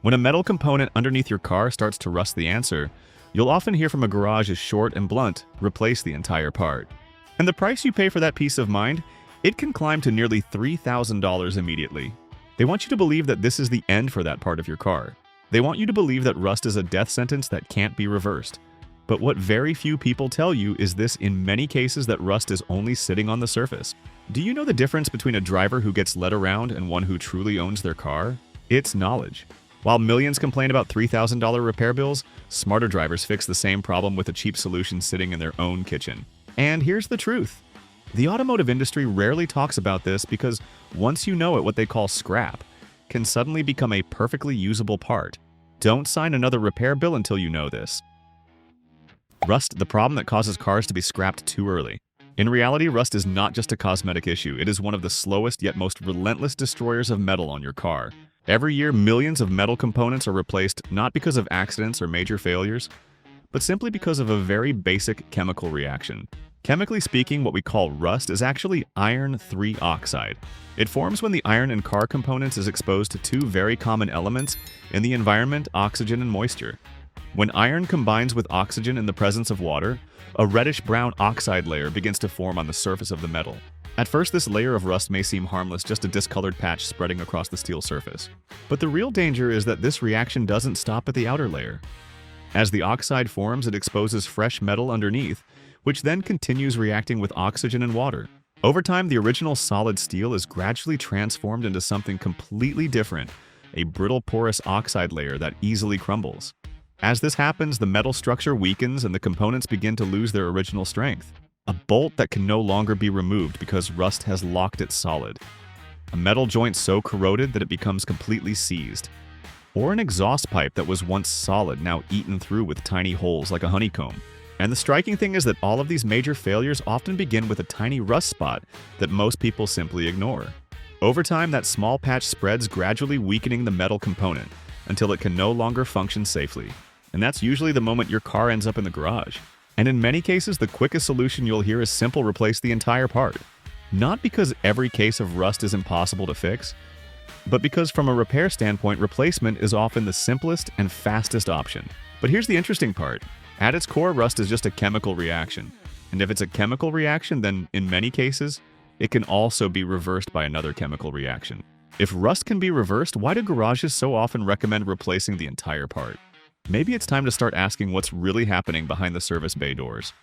When a metal component underneath your car starts to rust, the answer you'll often hear from a garage is short and blunt: replace the entire part. And the price you pay for that peace of mind, it can climb to nearly $3,000 immediately. They want you to believe that this is the end for that part of your car. They want you to believe that rust is a death sentence that can't be reversed. But what very few people tell you is this: in many cases, that rust is only sitting on the surface. Do you know the difference between a driver who gets led around and one who truly owns their car? It's knowledge. While millions complain about $3,000 repair bills, smarter drivers fix the same problem with a cheap solution sitting in their own kitchen. And here's the truth. The automotive industry rarely talks about this because once you know it, what they call scrap can suddenly become a perfectly usable part. Don't sign another repair bill until you know this. Rust, the problem that causes cars to be scrapped too early. In reality, rust is not just a cosmetic issue. It is one of the slowest yet most relentless destroyers of metal on your car. Every year, millions of metal components are replaced not because of accidents or major failures, but simply because of a very basic chemical reaction. Chemically speaking, what we call rust is actually iron III oxide. It forms when the iron in car components is exposed to two very common elements in the environment: oxygen and moisture. When iron combines with oxygen in the presence of water, a reddish-brown oxide layer begins to form on the surface of the metal. At first, this layer of rust may seem harmless, just a discolored patch spreading across the steel surface. But the real danger is that this reaction doesn't stop at the outer layer. As the oxide forms, it exposes fresh metal underneath, which then continues reacting with oxygen and water. Over time, the original solid steel is gradually transformed into something completely different: a brittle, porous oxide layer that easily crumbles. As this happens, the metal structure weakens and the components begin to lose their original strength. A bolt that can no longer be removed because rust has locked it solid. A metal joint so corroded that it becomes completely seized. Or an exhaust pipe that was once solid, now eaten through with tiny holes like a honeycomb. And the striking thing is that all of these major failures often begin with a tiny rust spot that most people simply ignore. Over time, that small patch spreads, gradually weakening the metal component until it can no longer function safely. And that's usually the moment your car ends up in the garage. And in many cases, the quickest solution you'll hear is simple: replace the entire part. Not because every case of rust is impossible to fix, but because from a repair standpoint, replacement is often the simplest and fastest option. But here's the interesting part. At its core, rust is just a chemical reaction. And if it's a chemical reaction, then in many cases, it can also be reversed by another chemical reaction. If rust can be reversed, why do garages so often recommend replacing the entire part? Maybe it's time to start asking what's really happening behind the service bay doors.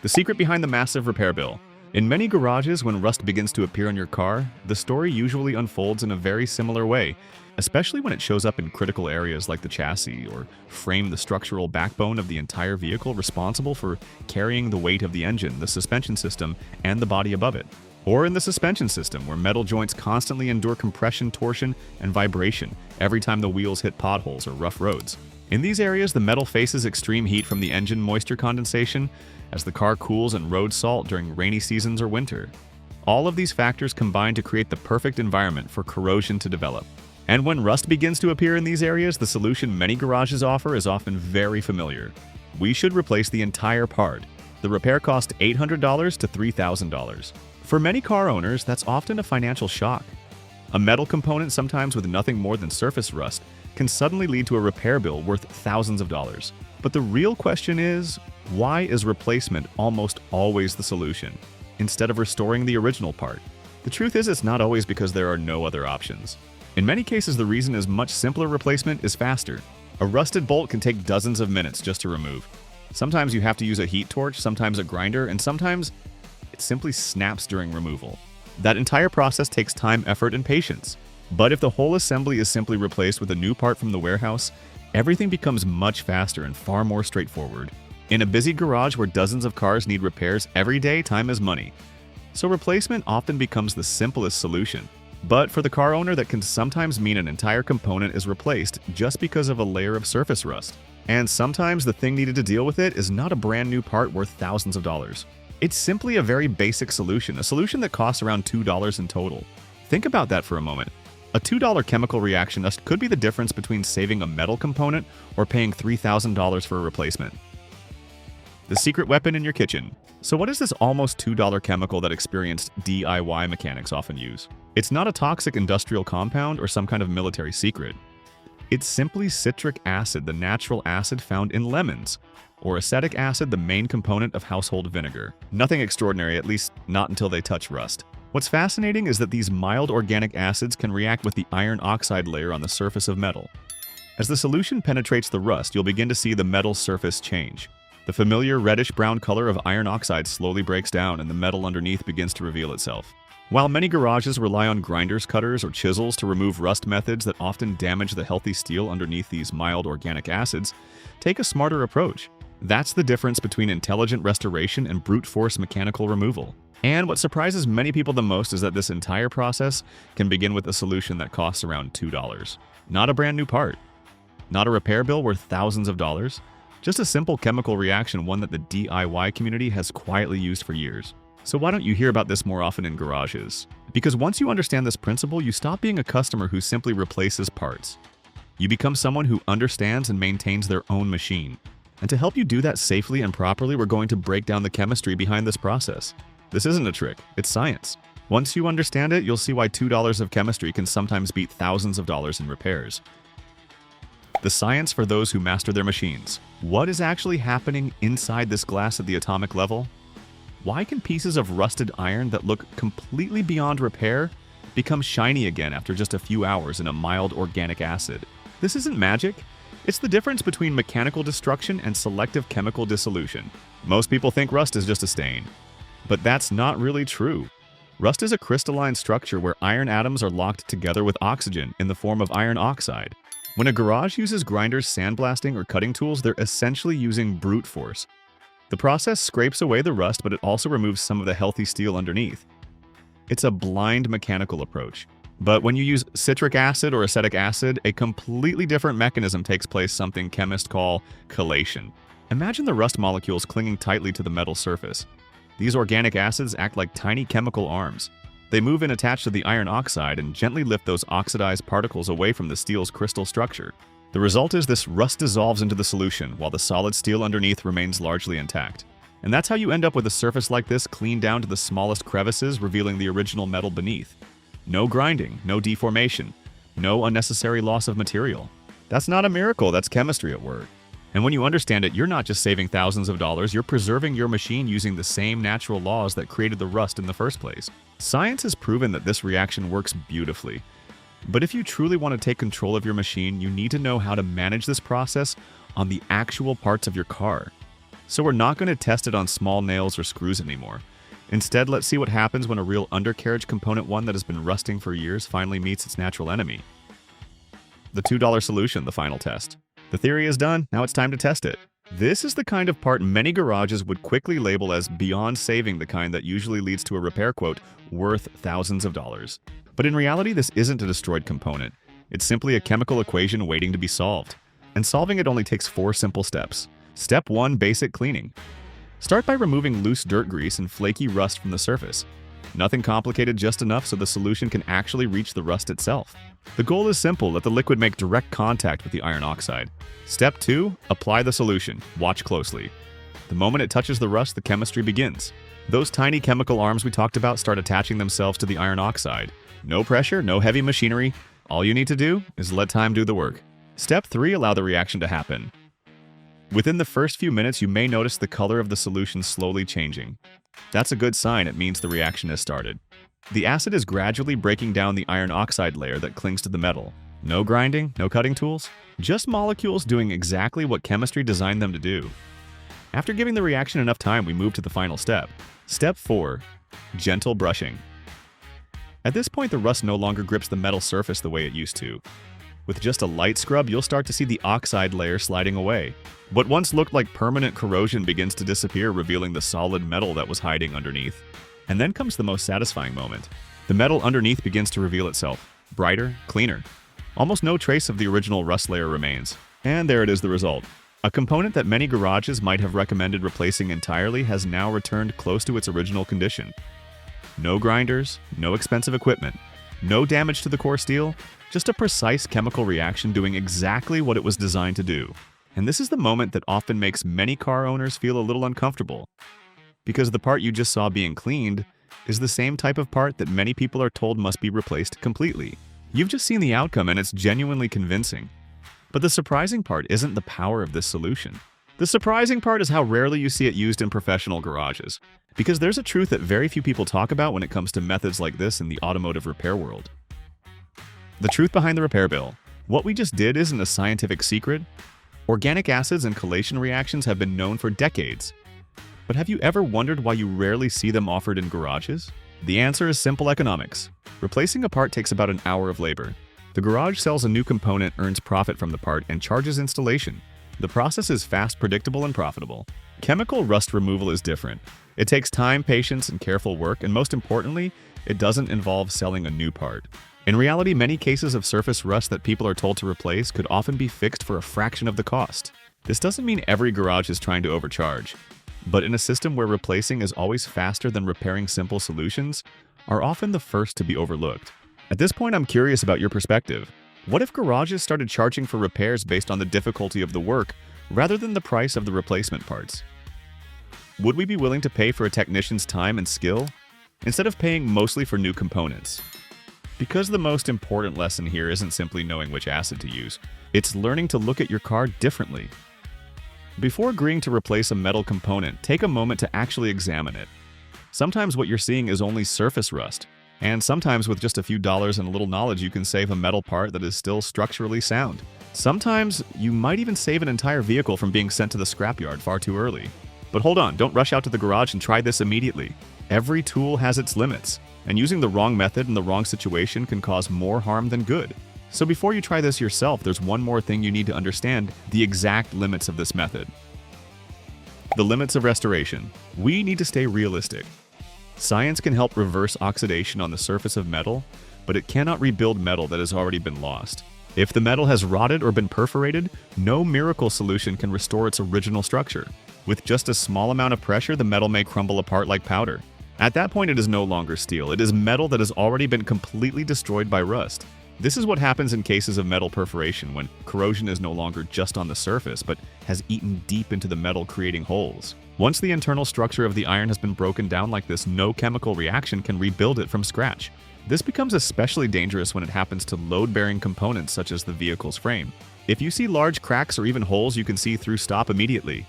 The secret behind the massive repair bill. In many garages, when rust begins to appear on your car, the story usually unfolds in a very similar way, especially when it shows up in critical areas like the chassis or frame, the structural backbone of the entire vehicle responsible for carrying the weight of the engine, the suspension system, and the body above it. Or in the suspension system, where metal joints constantly endure compression, torsion, and vibration every time the wheels hit potholes or rough roads. In these areas, the metal faces extreme heat from the engine moisture condensation as the car cools and road salt during rainy seasons or winter. All of these factors combine to create the perfect environment for corrosion to develop. And when rust begins to appear in these areas, the solution many garages offer is often very familiar. We should replace the entire part. The repair costs $800 to $3,000. For many car owners, that's often a financial shock. A metal component, sometimes with nothing more than surface rust, can suddenly lead to a repair bill worth thousands of dollars. But the real question is, why is replacement almost always the solution, instead of restoring the original part? The truth is, it's not always because there are no other options. In many cases, the reason is much simpler: replacement is faster. A rusted bolt can take dozens of minutes just to remove. Sometimes you have to use a heat torch, sometimes a grinder, and sometimes it simply snaps during removal. That entire process takes time, effort, and patience. But if the whole assembly is simply replaced with a new part from the warehouse, everything becomes much faster and far more straightforward. In a busy garage where dozens of cars need repairs every day, time is money. So replacement often becomes the simplest solution. But for the car owner, that can sometimes mean an entire component is replaced just because of a layer of surface rust. And sometimes the thing needed to deal with it is not a brand new part worth thousands of dollars. It's simply a very basic solution, a solution that costs around $2 in total. Think about that for a moment. A $2 chemical reaction could be the difference between saving a metal component or paying $3,000 for a replacement. The secret weapon in your kitchen. So what is this almost $2 chemical that experienced DIY mechanics often use? It's not a toxic industrial compound or some kind of military secret. It's simply citric acid, the natural acid found in lemons, or acetic acid, the main component of household vinegar. Nothing extraordinary, at least not until they touch rust. What's fascinating is that these mild organic acids can react with the iron oxide layer on the surface of metal. As the solution penetrates the rust, you'll begin to see the metal surface change. The familiar reddish-brown color of iron oxide slowly breaks down and the metal underneath begins to reveal itself. While many garages rely on grinders, cutters, or chisels to remove rust methods that often damage the healthy steel underneath these mild organic acids, take a smarter approach. That's the difference between intelligent restoration and brute force mechanical removal. And what surprises many people the most is that this entire process can begin with a solution that costs around $2. Not a brand new part. Not a repair bill worth thousands of dollars. Just a simple chemical reaction, one that the DIY community has quietly used for years. So why don't you hear about this more often in garages? Because once you understand this principle, you stop being a customer who simply replaces parts. You become someone who understands and maintains their own machine. And to help you do that safely and properly, we're going to break down the chemistry behind this process. This isn't a trick, it's science. Once you understand it, you'll see why $2 of chemistry can sometimes beat thousands of dollars in repairs. The science for those who master their machines. What is actually happening inside this glass at the atomic level? Why can pieces of rusted iron that look completely beyond repair become shiny again after just a few hours in a mild organic acid? This isn't magic. It's the difference between mechanical destruction and selective chemical dissolution. Most people think rust is just a stain. But that's not really true. Rust is a crystalline structure where iron atoms are locked together with oxygen in the form of iron oxide. When a garage uses grinders, sandblasting, or cutting tools, they're essentially using brute force. The process scrapes away the rust, but it also removes some of the healthy steel underneath. It's a blind mechanical approach. But when you use citric acid or acetic acid, a completely different mechanism takes place, something chemists call chelation. Imagine the rust molecules clinging tightly to the metal surface. These organic acids act like tiny chemical arms. They move in attached to the iron oxide and gently lift those oxidized particles away from the steel's crystal structure. The result is this rust dissolves into the solution, while the solid steel underneath remains largely intact. And that's how you end up with a surface like this, cleaned down to the smallest crevices, revealing the original metal beneath. No grinding, no deformation, no unnecessary loss of material. That's not a miracle, that's chemistry at work. And when you understand it, you're not just saving thousands of dollars, you're preserving your machine using the same natural laws that created the rust in the first place. Science has proven that this reaction works beautifully. But if you truly want to take control of your machine, you need to know how to manage this process on the actual parts of your car. So we're not going to test it on small nails or screws anymore. Instead, let's see what happens when a real undercarriage component, one that has been rusting for years, finally meets its natural enemy. The $2 solution, the final test. The theory is done, now it's time to test it. This is the kind of part many garages would quickly label as beyond saving, the kind that usually leads to a repair quote worth thousands of dollars. But in reality, this isn't a destroyed component. It's simply a chemical equation waiting to be solved. And solving it only takes 4 simple steps. Step 1, basic cleaning. Start by removing loose dirt grease and flaky rust from the surface. Nothing complicated, just enough so the solution can actually reach the rust itself. The goal is simple, let the liquid make direct contact with the iron oxide. Step 2, apply the solution. Watch closely. The moment it touches the rust, the chemistry begins. Those tiny chemical arms we talked about start attaching themselves to the iron oxide. No pressure, no heavy machinery. All you need to do is let time do the work. Step 3, allow the reaction to happen. Within the first few minutes, you may notice the color of the solution slowly changing. That's a good sign, it means the reaction has started. The acid is gradually breaking down the iron oxide layer that clings to the metal. No grinding, no cutting tools, just molecules doing exactly what chemistry designed them to do. After giving the reaction enough time, we move to the final step. Step 4, gentle brushing. At this point, the rust no longer grips the metal surface the way it used to. With just a light scrub, you'll start to see the oxide layer sliding away. What once looked like permanent corrosion begins to disappear, revealing the solid metal that was hiding underneath. And then comes the most satisfying moment. The metal underneath begins to reveal itself. Brighter, cleaner. Almost no trace of the original rust layer remains. And there it is, the result. A component that many garages might have recommended replacing entirely has now returned close to its original condition. No grinders, no expensive equipment, no damage to the core steel, just a precise chemical reaction doing exactly what it was designed to do. And this is the moment that often makes many car owners feel a little uncomfortable. Because the part you just saw being cleaned is the same type of part that many people are told must be replaced completely. You've just seen the outcome and it's genuinely convincing. But the surprising part isn't the power of this solution. The surprising part is how rarely you see it used in professional garages, because there's a truth that very few people talk about when it comes to methods like this in the automotive repair world. The truth behind the repair bill. What we just did isn't a scientific secret. Organic acids and chelation reactions have been known for decades. But have you ever wondered why you rarely see them offered in garages? The answer is simple economics. Replacing a part takes about an hour of labor. The garage sells a new component, earns profit from the part, and charges installation. The process is fast, predictable, and profitable. Chemical rust removal is different. It takes time, patience, and careful work, and most importantly, it doesn't involve selling a new part. In reality, many cases of surface rust that people are told to replace could often be fixed for a fraction of the cost. This doesn't mean every garage is trying to overcharge, but in a system where replacing is always faster than repairing, simple solutions are often the first to be overlooked. At this point, I'm curious about your perspective. What if garages started charging for repairs based on the difficulty of the work rather than the price of the replacement parts? Would we be willing to pay for a technician's time and skill instead of paying mostly for new components? Because the most important lesson here isn't simply knowing which acid to use, it's learning to look at your car differently. Before agreeing to replace a metal component, take a moment to actually examine it. Sometimes what you're seeing is only surface rust, and sometimes with just a few dollars and a little knowledge you can save a metal part that is still structurally sound. Sometimes you might even save an entire vehicle from being sent to the scrapyard far too early. But hold on, don't rush out to the garage and try this immediately. Every tool has its limits, and using the wrong method in the wrong situation can cause more harm than good. So before you try this yourself, there's one more thing you need to understand: the exact limits of this method. The limits of restoration. We need to stay realistic. Science can help reverse oxidation on the surface of metal, but it cannot rebuild metal that has already been lost. If the metal has rotted or been perforated, no miracle solution can restore its original structure. With just a small amount of pressure, the metal may crumble apart like powder. At that point, it is no longer steel. It is metal that has already been completely destroyed by rust. This is what happens in cases of metal perforation, when corrosion is no longer just on the surface, but has eaten deep into the metal, creating holes. Once the internal structure of the iron has been broken down like this, no chemical reaction can rebuild it from scratch. This becomes especially dangerous when it happens to load-bearing components such as the vehicle's frame. If you see large cracks or even holes you can see through, stop immediately.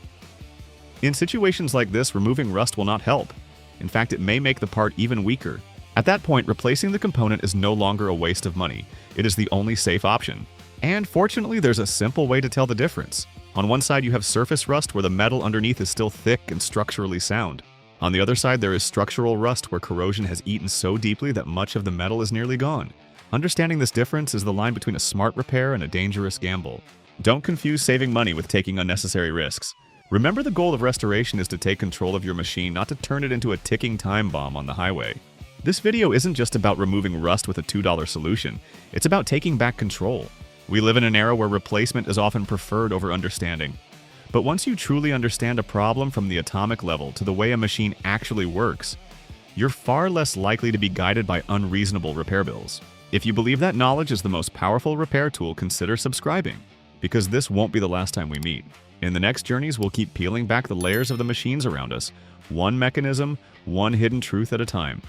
In situations like this, removing rust will not help. In fact, it may make the part even weaker. At that point, replacing the component is no longer a waste of money. It is the only safe option. And fortunately, there's a simple way to tell the difference. On one side, you have surface rust where the metal underneath is still thick and structurally sound. On the other side, there is structural rust where corrosion has eaten so deeply that much of the metal is nearly gone. Understanding this difference is the line between a smart repair and a dangerous gamble. Don't confuse saving money with taking unnecessary risks. Remember, the goal of restoration is to take control of your machine, not to turn it into a ticking time bomb on the highway. This video isn't just about removing rust with a $2 solution. It's about taking back control. We live in an era where replacement is often preferred over understanding. But once you truly understand a problem from the atomic level to the way a machine actually works, you're far less likely to be guided by unreasonable repair bills. If you believe that knowledge is the most powerful repair tool, consider subscribing, because this won't be the last time we meet. In the next journeys, we'll keep peeling back the layers of the machines around us, one mechanism, one hidden truth at a time.